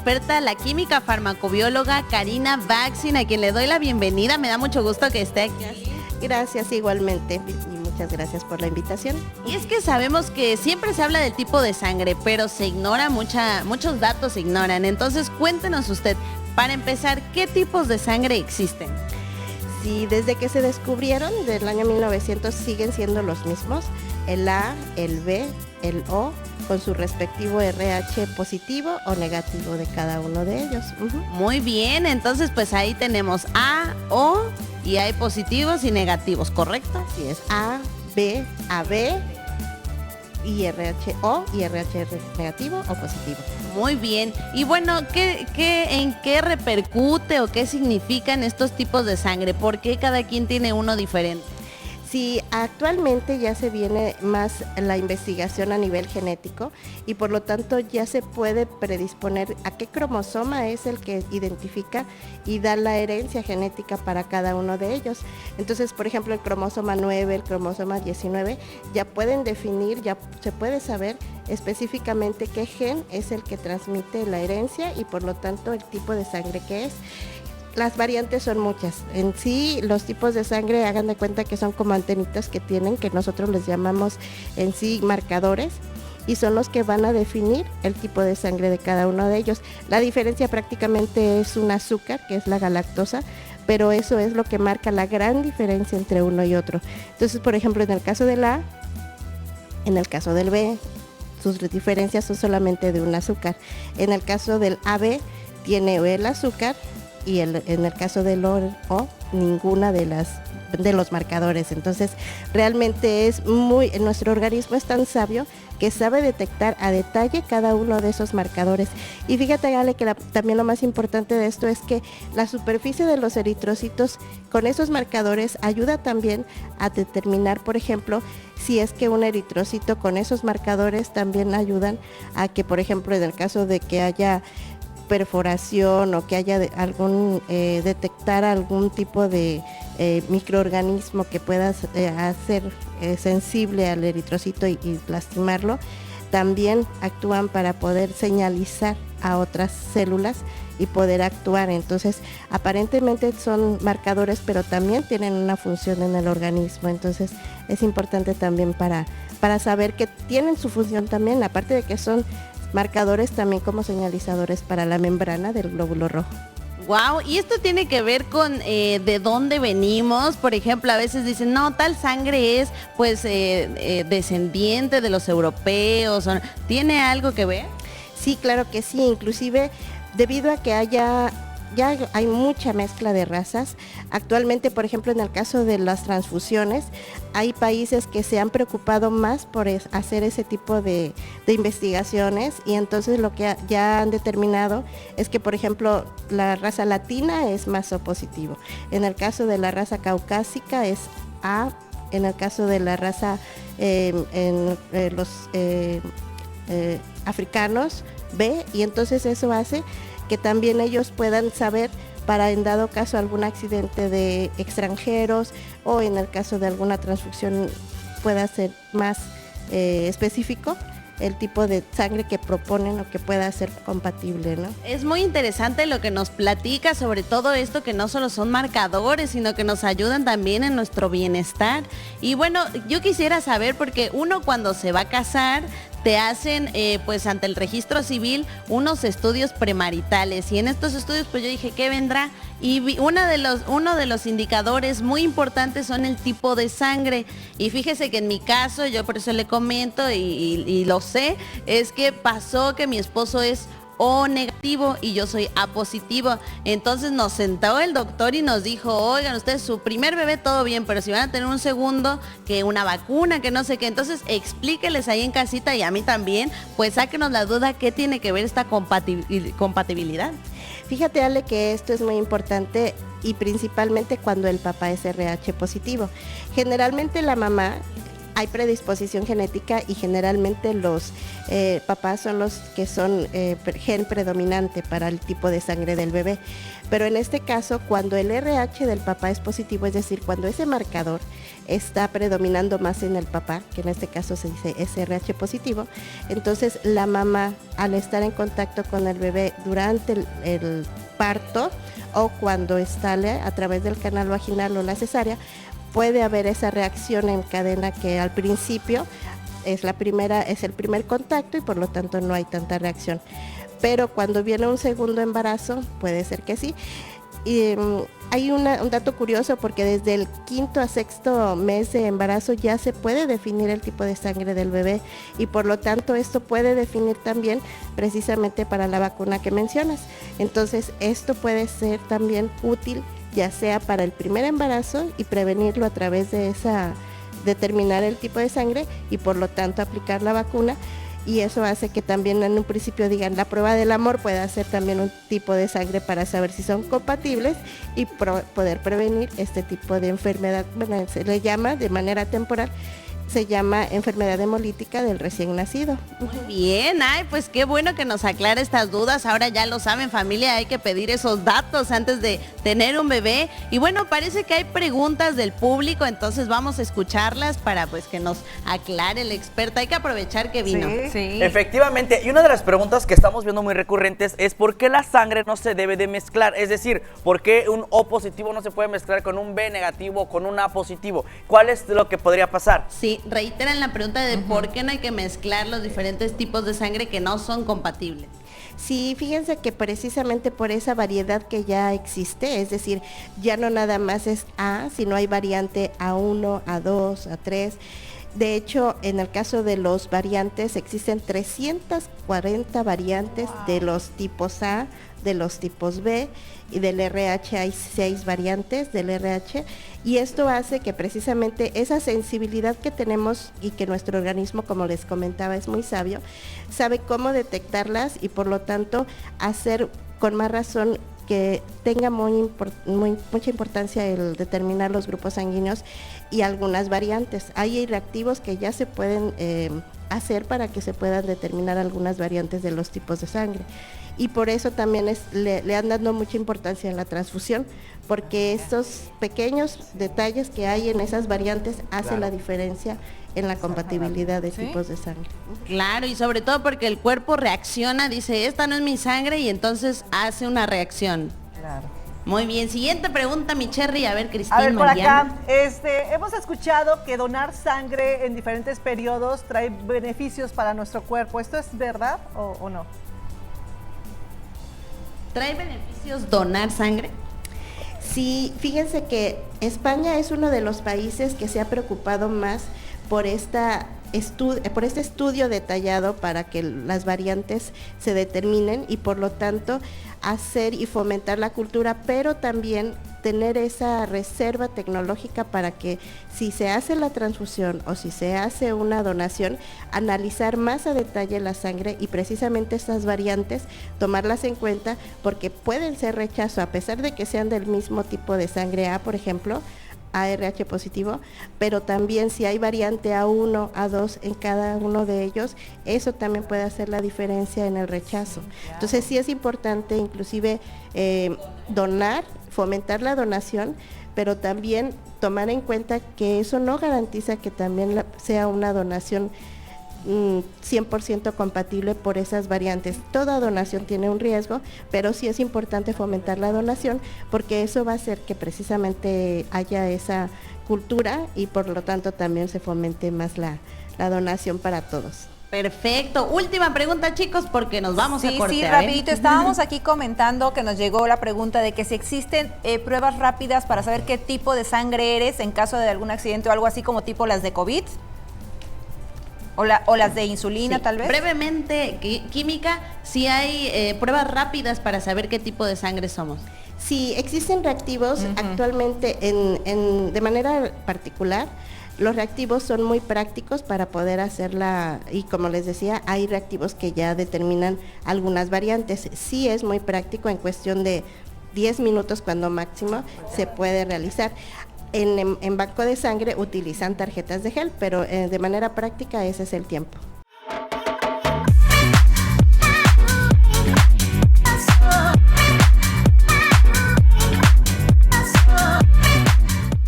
Experta, la química farmacobióloga Karina Baxin, a quien le doy la bienvenida. Me da mucho gusto que esté aquí. Gracias igualmente y muchas gracias por la invitación. Y es que sabemos que siempre se habla del tipo de sangre, pero se ignora muchos datos se ignoran. Entonces cuéntenos usted, para empezar, ¿qué tipos de sangre existen? Sí, desde que se descubrieron del año 1900 siguen siendo los mismos, el A, el B, el O, con su respectivo RH positivo o negativo de cada uno de ellos. Muy bien, entonces pues ahí tenemos A, O y hay positivos y negativos, ¿correcto? Así es, A, B, AB, y RH O y RH negativo o positivo. Muy bien. Y bueno, ¿en qué repercute o qué significan estos tipos de sangre? ¿Por qué cada quien tiene uno diferente? Sí, actualmente ya se viene más la investigación a nivel genético y por lo tanto ya se puede predisponer a qué cromosoma es el que identifica y da la herencia genética para cada uno de ellos. Entonces, por ejemplo, el cromosoma 9, el cromosoma 19, ya pueden definir, ya se puede saber específicamente qué gen es el que transmite la herencia y por lo tanto el tipo de sangre que es. Las variantes son muchas. En sí, los tipos de sangre, hagan de cuenta que son como antenitas que tienen, que nosotros les llamamos en sí marcadores, y son los que van a definir el tipo de sangre de cada uno de ellos. La diferencia prácticamente es un azúcar, que es la galactosa, pero eso es lo que marca la gran diferencia entre uno y otro. Entonces, por ejemplo, en el caso del A, en el caso del B, sus diferencias son solamente de un azúcar. En el caso del AB, tiene el azúcar, y en el caso del O, ninguna de los marcadores. Entonces, realmente nuestro organismo es tan sabio que sabe detectar a detalle cada uno de esos marcadores. Y fíjate, Ale, que también lo más importante de esto es que la superficie de los eritrocitos con esos marcadores ayuda también a determinar, por ejemplo, si es que un eritrocito con esos marcadores también ayudan a que, por ejemplo, en el caso de que haya perforación o que haya detectar algún tipo de microorganismo que pueda hacer sensible al eritrocito y lastimarlo, también actúan para poder señalizar a otras células y poder actuar. Entonces, aparentemente son marcadores, pero también tienen una función en el organismo. Entonces, es importante también para saber que tienen su función también, aparte de que son marcadores también como señalizadores para la membrana del glóbulo rojo. Wow, y esto tiene que ver con de dónde venimos. Por ejemplo, a veces dicen, no, tal sangre es pues descendiente de los europeos. ¿Tiene algo que ver? Sí, claro que sí, inclusive debido a que ya hay mucha mezcla de razas. Actualmente, por ejemplo, en el caso de las transfusiones, hay países que se han preocupado más por hacer ese tipo de investigaciones y entonces lo que ya han determinado es que, por ejemplo, la raza latina es más O positivo. En el caso de la raza caucásica es A, en el caso de la raza los africanos B, y entonces eso hace que también ellos puedan saber para en dado caso algún accidente de extranjeros o en el caso de alguna transfusión pueda ser más específico el tipo de sangre que proponen o que pueda ser compatible, ¿no? Es muy interesante lo que nos platica sobre todo esto, que no solo son marcadores, sino que nos ayudan también en nuestro bienestar. Y bueno, yo quisiera saber, porque uno cuando se va a casar, te hacen pues ante el registro civil unos estudios premaritales y en estos estudios pues yo dije, ¿qué vendrá? Y uno de los indicadores muy importantes son el tipo de sangre y fíjese que en mi caso, yo por eso le comento y lo sé, es que pasó que mi esposo es O negativo y yo soy A positivo. Entonces nos sentó el doctor y nos dijo, oigan, ustedes su primer bebé todo bien, pero si van a tener un segundo, que una vacuna, que no sé qué. Entonces explíqueles ahí en casita y a mí también, pues sáquenos la duda, ¿qué tiene que ver esta compatibilidad? Fíjate, Ale, que esto es muy importante y principalmente cuando el papá es RH positivo. Generalmente la mamá, hay predisposición genética y generalmente los papás son los que son gen predominante para el tipo de sangre del bebé. Pero en este caso, cuando el RH del papá es positivo, es decir, cuando ese marcador está predominando más en el papá, que en este caso se dice SRH positivo, entonces la mamá, al estar en contacto con el bebé durante el parto o cuando sale a través del canal vaginal o la cesárea, puede haber esa reacción en cadena que al principio es el primer contacto y por lo tanto no hay tanta reacción. Pero cuando viene un segundo embarazo, puede ser que sí. Y hay un dato curioso porque desde el 5º a 6º mes de embarazo ya se puede definir el tipo de sangre del bebé y por lo tanto esto puede definir también precisamente para la vacuna que mencionas. Entonces esto puede ser también útil ya sea para el primer embarazo y prevenirlo a través de determinar el tipo de sangre y por lo tanto aplicar la vacuna. Y eso hace que también en un principio digan la prueba del amor puede ser también un tipo de sangre para saber si son compatibles y poder prevenir este tipo de enfermedad. Bueno, se le llama de manera temporal, se llama enfermedad hemolítica del recién nacido. Muy bien, ay, pues qué bueno que nos aclara estas dudas. Ahora ya lo saben, familia, hay que pedir esos datos antes de tener un bebé. Y bueno, parece que hay preguntas del público, entonces vamos a escucharlas para pues que nos aclare el experto. Hay que aprovechar que vino. Sí. Efectivamente, y una de las preguntas que estamos viendo muy recurrentes es ¿por qué la sangre no se debe de mezclar? Es decir, ¿por qué un O positivo no se puede mezclar con un B negativo o con un A positivo? ¿Cuál es lo que podría pasar? Sí, reiteran la pregunta de por qué no hay que mezclar los diferentes tipos de sangre que no son compatibles. Sí, fíjense que precisamente por esa variedad que ya existe, es decir, ya no nada más es A, sino hay variante A1, A2, A3. De hecho, en el caso de los variantes, existen 340 variantes de los tipos A, de los tipos B y del RH hay 6 variantes del RH y esto hace que precisamente esa sensibilidad que tenemos y que nuestro organismo, como les comentaba, es muy sabio, sabe cómo detectarlas y por lo tanto hacer con más razón que tenga mucha importancia el determinar los grupos sanguíneos y algunas variantes. Hay reactivos que ya se pueden hacer para que se puedan determinar algunas variantes de los tipos de sangre. Y por eso también le han dado mucha importancia en la transfusión, porque estos pequeños detalles que hay en esas variantes hacen la diferencia en la compatibilidad de tipos de sangre. Claro, y sobre todo porque el cuerpo reacciona, dice, esta no es mi sangre, y entonces hace una reacción. Claro. Muy bien, siguiente pregunta, mi Cherry. A ver, Cristina. A ver, por Mariana. acá, hemos escuchado que donar sangre en diferentes periodos trae beneficios para nuestro cuerpo. ¿Esto es verdad o no? ¿Trae beneficios donar sangre? Sí, fíjense que España es uno de los países que se ha preocupado más por este estudio detallado para que las variantes se determinen y por lo tanto hacer y fomentar la cultura, pero también tener esa reserva tecnológica para que si se hace la transfusión o si se hace una donación, analizar más a detalle la sangre y precisamente estas variantes tomarlas en cuenta porque pueden ser rechazo a pesar de que sean del mismo tipo de sangre A, por ejemplo, ARH positivo, pero también si hay variante A1, A2 en cada uno de ellos, eso también puede hacer la diferencia en el rechazo. Entonces sí es importante inclusive donar, fomentar la donación, pero también tomar en cuenta que eso no garantiza que también sea una donación 100% compatible por esas variantes. Toda donación tiene un riesgo, pero sí es importante fomentar la donación porque eso va a hacer que precisamente haya esa cultura y por lo tanto también se fomente más la donación para todos. Perfecto. Última pregunta, chicos, porque nos vamos a corte. Sí, rapidito. Estábamos aquí comentando que nos llegó la pregunta de que si existen pruebas rápidas para saber qué tipo de sangre eres en caso de algún accidente o algo así como tipo las de COVID. O las de insulina, Sí, tal vez. Brevemente, química, si hay pruebas rápidas para saber qué tipo de sangre somos. Sí, existen reactivos actualmente de manera particular. Los reactivos son muy prácticos para poder hacerla y como les decía, hay reactivos que ya determinan algunas variantes. Sí es muy práctico, en cuestión de 10 minutos cuando máximo se puede realizar. en banco de sangre utilizan tarjetas de gel, pero de manera práctica ese es el tiempo.